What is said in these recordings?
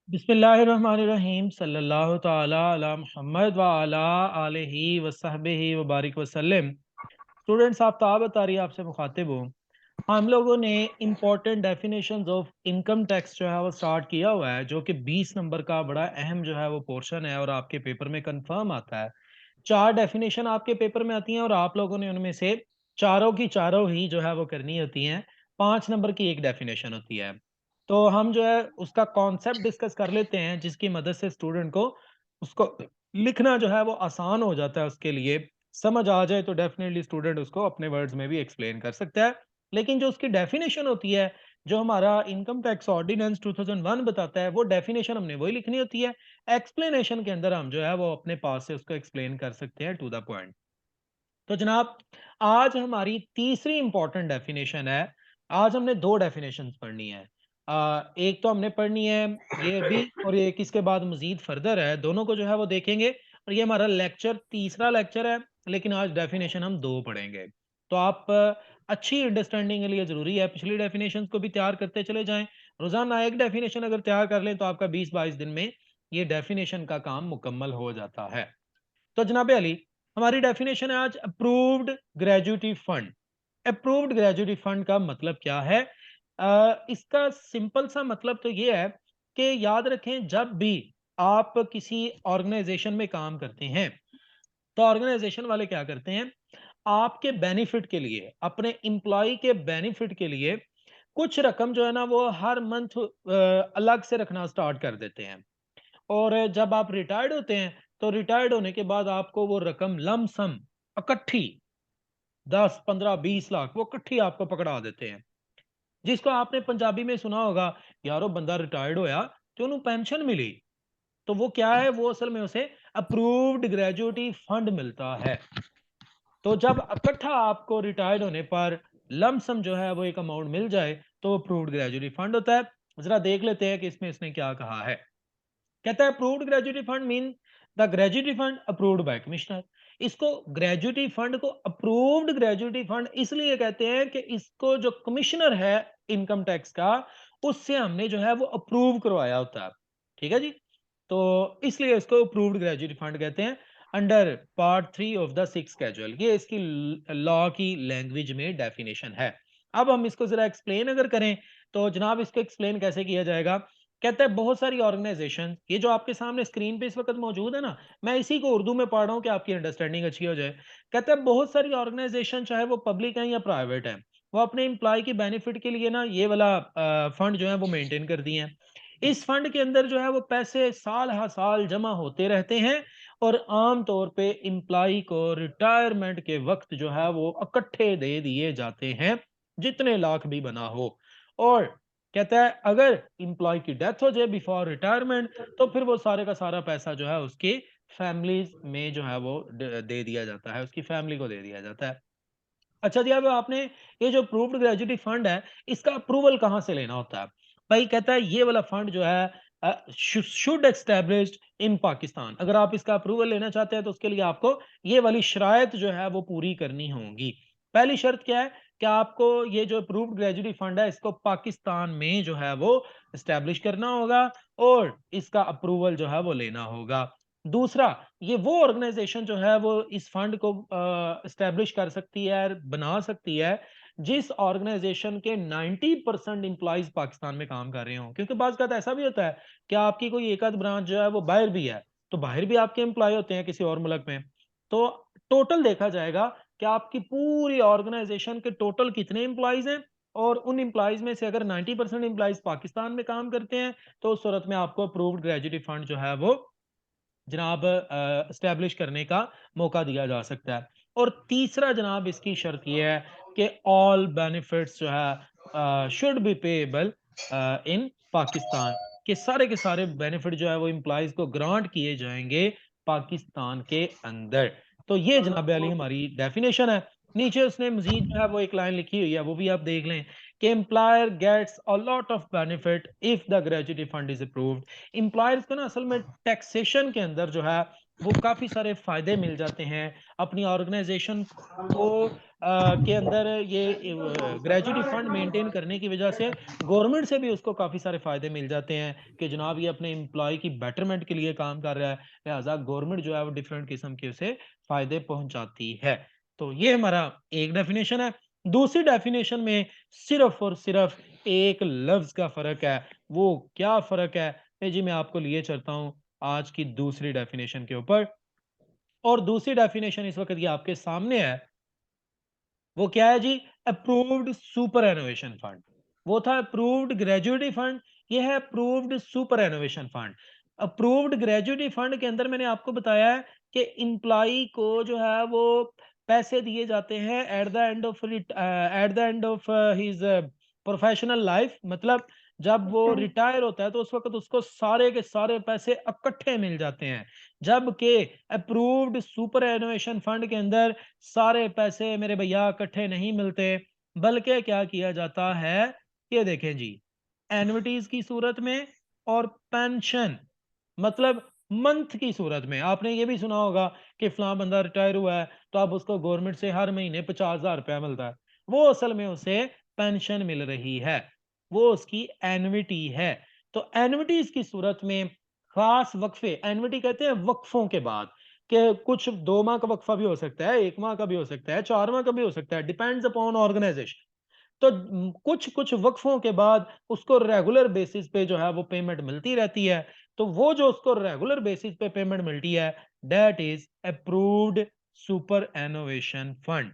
बिस्मिल्लाहिर्रहमानिर्रहीम सल्लल्लाहु ताला अला मुहम्मद व अला आलिहि व सहबिहि व बारिक वसल्लम। स्टूडेंट्स, आफ्ताब तारी आपसे मुखातिब हूँ। हम लोगों ने important definitions of income tax जो है वो स्टार्ट किया हुआ है, जो कि 20 नंबर का बड़ा अहम जो है वो पोर्शन है और आपके पेपर में कंफर्म आता है। 4 डेफिनेशन आपके पेपर में आती हैं और आप लोगों ने उनमें से चारों की चारों ही जो है वो करनी होती हैं। 5 नंबर की एक डेफिनेशन होती है। तो हम जो है उसका कॉन्सेप्ट डिस्कस कर लेते हैं, जिसकी मदद से स्टूडेंट को उसको लिखना जो है वो आसान हो जाता है। उसके लिए समझ आ जाए तो डेफिनेटली स्टूडेंट उसको अपने वर्ड्स में भी एक्सप्लेन कर सकता है। लेकिन जो उसकी डेफिनेशन होती है, जो हमारा इनकम टैक्स ऑर्डिनेंस 2001 बताता है, वो डेफिनेशन हमने वही लिखनी होती है। एक्सप्लेनेशन के अंदर हम जो है वो अपने पास से उसको एक्सप्लेन कर सकते हैं टू द पॉइंट। तो जनाब, आज हमारी तीसरी इंपॉर्टेंट डेफिनेशन है। आज हमने दो डेफिनेशंस पढ़नी है। एक तो हमने पढ़नी है ये अभी, और एक इसके बाद मजीद फर्दर है। दोनों को जो है वो देखेंगे और ये हमारा लेक्चर तीसरा लेक्चर है। लेकिन आज डेफिनेशन हम दो पढ़ेंगे। तो आप अच्छी अंडरस्टैंडिंग के लिए ज़रूरी है पिछली डेफिनेशन को भी तैयार करते चले जाएं। रोज़ाना एक डेफिनेशन अगर तैयार कर लें तो आपका 20-22 दिन में ये डेफिनेशन का काम मुकम्मल हो जाता है। तो जनाब अली, हमारी डेफिनेशन है आज approved gratuity fund. Approved gratuity fund का मतलब क्या है? इसका सिंपल सा मतलब तो ये है कि याद रखें, जब भी आप किसी ऑर्गेनाइजेशन में काम करते हैं तो ऑर्गेनाइजेशन वाले क्या करते हैं, आपके बेनिफिट के लिए, अपने एम्प्लॉय के बेनिफिट के लिए कुछ रकम जो है ना वो हर मंथ अलग से रखना स्टार्ट कर देते हैं। और जब आप रिटायर्ड होते हैं तो रिटायर्ड होने के बाद आपको वो रकम लमसम इकट्ठी 10, 15, 20 लाख वो इकट्ठी आपको पकड़ा देते हैं। जिसको आपने पंजाबी में सुना होगा, यारो बंदा रिटायर्ड होया तो उन्हें पेंशन मिली। तो वो क्या है, वो असल में उसे अप्रूव्ड ग्रेजुएटी फंड मिलता है। तो जब इकट्ठा आपको रिटायर्ड होने पर लमसम जो है वो एक अमाउंट मिल जाए तो अप्रूव्ड ग्रेजुएटी फंड होता है। जरा देख लेते हैं कि इसमें इसने क्या कहा है। कहता है approved gratuity fund mean the gratuity fund approved by commissioner. इसको ग्रेजुएटी फंड को अप्रूव्ड ग्रेजुएटी फंड इसलिए कहते हैं कि इसको जो कमिश्नर है इनकम टैक्स का, उससे हमने जो है वो अप्रूव करवाया होता है। ठीक है जी। तो इसलिए इसको अप्रूव्ड ग्रेजुएटी फंड कहते हैं। Under part 3 of the 6 casual, ये इसकी लॉ की लैंग्वेज में डेफिनेशन है। अब हम इसको जरा एक्सप्लेन अगर करें तो जनाब इसको एक्सप्लेन कैसे किया जाएगा। कहता है बहुत सारी ऑर्गेनाइजेशन, ये जो आपके सामने स्क्रीन पे इस वक्त मौजूद है ना, मैं इसी को उर्दू में पढ़ रहा हूँ कि आपकी अंडरस्टैंडिंग अच्छी हो जाए। कहता है बहुत सारी ऑर्गेनाइजेशन, चाहे वो पब्लिक है या प्राइवेट है, वो अपने एम्प्लॉय की बेनिफिट के लिए ना ये वाला फंड जो है वो मेंटेन कर दिए हैं। इस फंड के अंदर जो है वो पैसे साल हर साल जमा होते रहते हैं और आम तौर पे एम्प्लॉय को रिटायरमेंट के वक्त जो है वो इकट्ठे दे दिए जाते हैं, जितने लाख भी बना हो। और कहता है अगर एम्प्लॉय की डेथ हो जाए बिफोर रिटायरमेंट तो फिर वो सारे का सारा पैसा जो है उसकी फैमिलीज में जो है वो दे दिया जाता है, उसकी फैमिली को दे दिया जाता है। अच्छा जी, अब आपने ये जो अप्रूव्ड ग्रेजुएटी फंड है, इसका अप्रूवल कहाँ से लेना होता है? भाई कहता है ये वाला फंड जो है शुड एस्टैब्लिश्ड इन पाकिस्तान। अगर आप इसका अप्रूवल लेना चाहते हैं तो उसके लिए आपको ये वाली शराइत जो है वो पूरी करनी होंगी। पहली शर्त क्या है कि आपको ये जो अप्रूव्ड ग्रेजुएटी फंड है इसको पाकिस्तान में जो है वो एस्टैब्लिश करना होगा और इसका अप्रूवल जो है वो लेना होगा। दूसरा, ये वो ऑर्गेनाइजेशन जो है वो इस फंड को एस्टैब्लिश कर सकती है, बना सकती है, जिस ऑर्गेनाइजेशन के 90% एम्प्लॉइज पाकिस्तान में काम कर रहे हों। क्योंकि बाज़ का ऐसा भी होता है कि आपकी कोई एक आध ब्रांच जो है वो बाहर भी है, तो बाहर भी आपके एम्प्लॉय होते हैं किसी और मुल्क में। तो टोटल देखा जाएगा कि आपकी पूरी ऑर्गेनाइजेशन के टोटल कितने एम्प्लॉइज हैं, और उन एम्प्लॉइज में से अगर 90% एम्प्लॉइज पाकिस्तान में काम करते हैं तो उस सूरत में आपको अप्रूव्ड ग्रेजुएटी फंड जो है वो जनाब एस्टैब्लिश करने का मौका दिया जा सकता है। और तीसरा जनाब इसकी शर्त ये है कि ऑल बेनिफिट्स जो है शुड बी पेएबल इन पाकिस्तान, के सारे बेनिफिट जो है वो एम्प्लॉइज को ग्रांट किए जाएंगे पाकिस्तान के अंदर। तो ये जनाब अली हमारी डेफिनेशन है। नीचे उसने मजीद जो है वो एक लाइन लिखी हुई है, वो भी आप देख लें कि employer gets a lot of benefit if the gratuity fund is approved. Employers को ना असल में टैक्सेशन के अंदर जो है वो काफ़ी सारे फ़ायदे मिल जाते हैं। अपनी ऑर्गेनाइजेशन को के अंदर ये ग्रेजुएटी फंड मेंटेन करने की वजह से गवर्नमेंट से भी उसको काफ़ी सारे फ़ायदे मिल जाते हैं कि जनाब ये अपने एम्प्लॉय की बेटरमेंट के लिए काम कर रहा है, लिहाजा गवर्नमेंट जो है वो डिफरेंट किस्म के उसे फ़ायदे पहुंचाती है। तो ये हमारा एक डेफिनेशन है। दूसरी डेफिनेशन में सिर्फ और सिर्फ एक लफ्ज़ का फ़र्क है। वो क्या फ़र्क है? जी मैं आपको लिए चलता हूँ आज की दूसरी डेफिनेशन के ऊपर। और दूसरी डेफिनेशन इस वक्त ये आपके सामने है। वो क्या है जी? Approved superannuation fund. वो था अप्रूव्ड ग्रेजुएटी फंड, ये है approved superannuation fund. Approved gratuity fund के अंदर मैंने आपको बताया है कि एम्प्लॉई को जो है वो पैसे दिए जाते हैं at the end of his professional life. मतलब जब वो रिटायर होता है तो उस वक्त उसको सारे के सारे पैसे इकट्ठे मिल जाते हैं। जबकि अप्रूव्ड सुपर एनोवेशन फंड के अंदर सारे पैसे मेरे भैया इकट्ठे नहीं मिलते, बल्कि क्या किया जाता है, ये देखें जी, एन्युटीज की सूरत में और पेंशन मतलब मंथ की सूरत में। आपने ये भी सुना होगा कि फलां बंदा रिटायर हुआ है तो अब उसको गवर्नमेंट से हर महीने 50,000 रुपया मिलता है। वो असल में उसे पेंशन मिल रही है, वो उसकी एन्युटी है। तो एन्युटीज की सूरत में खास वक्फे, एन्युटी कहते हैं वक्फों के बाद, कि कुछ 2 माह का वक्फा भी हो सकता है, 1 माह का भी हो सकता है, 4 माह का भी हो सकता है, डिपेंड्स अपॉन ऑर्गेनाइजेशन। तो कुछ-कुछ वक़्फ़ों के बाद उसको रेगुलर बेसिस पे जो है वो पेमेंट मिलती रहती है। तो वो जो उसको रेगुलर बेसिस पे पेमेंट मिलती है, that is approved superannuation fund.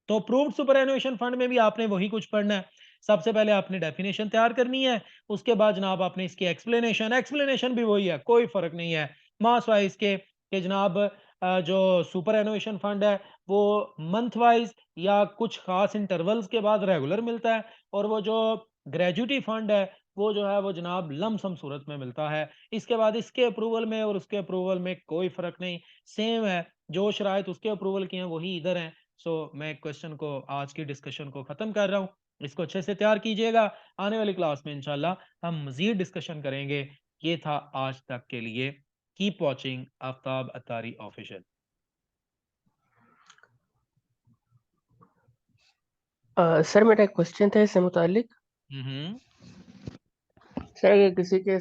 तो अप्रूव्ड सुपर एनुएशन फंड में भी आपने वही कुछ पढ़ना है। सबसे पहले आपने डेफिनेशन तैयार करनी है, उसके बाद जनाब आपने इसकी एक्सप्लेनेशन, एक्सप्लेनेशन भी वही है, कोई फ़र्क नहीं है। मास वाइज़ के कि जनाब जो सुपर एनुएशन फंड है, वो मंथ वाइज़ या कुछ ख़ास इंटरवल्स के बाद रेगुलर मिलता है, और वो जो ग्रेजुइटी फंड है, वो जो है वो जनाब लमसम सूरत में मिलता है। इसके बाद इसके अप्रूवल में और उसके अप्रूवल में कोई फ़र्क नहीं, सेम है। जो शराइत उसके अप्रूवल की हैं, वही इधर हैं। मैं क्वेश्चन को, आज की डिस्कशन को ख़त्म कर रहा हूँ। इसको अच्छे से तैयार कीजिएगा। आने वाली क्लास में इंशाल्लाह हम मज़ीद डिस्कशन करेंगे। ये था आज तक के लिए। Keep watching Aftab Attari official. Sir मेरा एक क्वेश्चन था इससे मुतालिक। हम्म। सर अगर किसी के